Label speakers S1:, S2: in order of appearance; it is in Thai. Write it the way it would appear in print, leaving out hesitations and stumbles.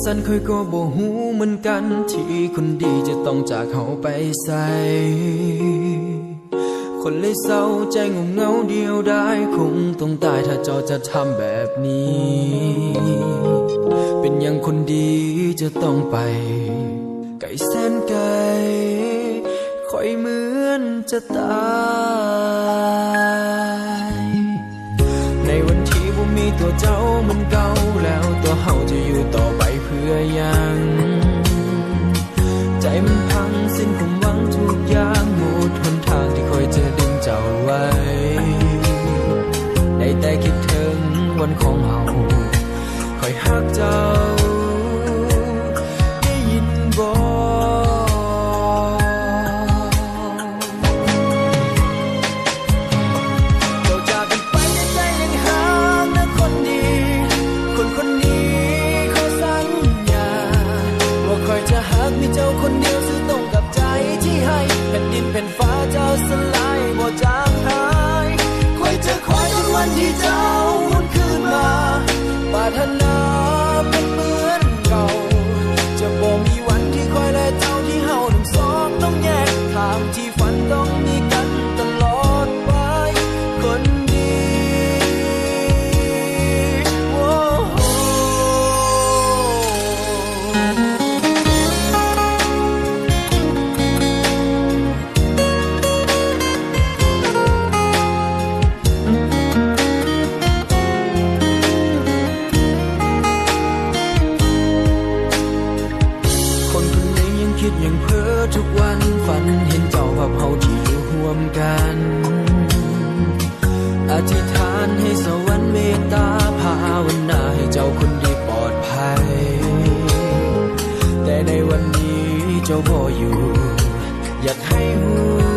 S1: สันค่อยก็บ่หูเหมือนกันที่คนดีจะต้องจากเขาไปใส่คนเลยเศร้าใจงงเงาเดียวได้คงต้องตายถ้าเจ้าจะทำแบบนี้เป็นอย่างคนดีจะต้องไปไกลแสนไกลคอยเหมือนจะตายในวันที่บ่มีตัวเจ้ามันเก่าแล้วตัวเฮาจะอยู่ต่อไปเพื่อยังใจมันพังสิ้นความหวังทุกอย่างหมดหนทางที่คอยจะดึงเจ้าไว้ได้แต่คิดถึงวันของเฮาคอยฮักเจ้าได้ยินบ่มีเจ้าคนเดียวซื่อตรงกับใจที่ให้แผ่นดินแผ่นฟ้าเจ้าสลายบ่จางหายคอยจะคอยจนวันที่เจ้าวนคืนมาปรารถนาเป็นเหมือนเก่าจะบ่มีวันที่คอยและเจ้าที่เฮาทั้งสองต้องแยกทางที่ฝันต้องมีกันตลอดไปคนดีโอ้โหคิดยังเพ้อทุกวันฝันเห็นเจ้ากับเฮาที่อยู่ร่วมกันอธิษฐานให้สวรรค์เมตตาภาวนาให้เจ้าคนดีปลอดภัยแต่ในวันนี้เจ้าบ่อยู่อยากให้รู้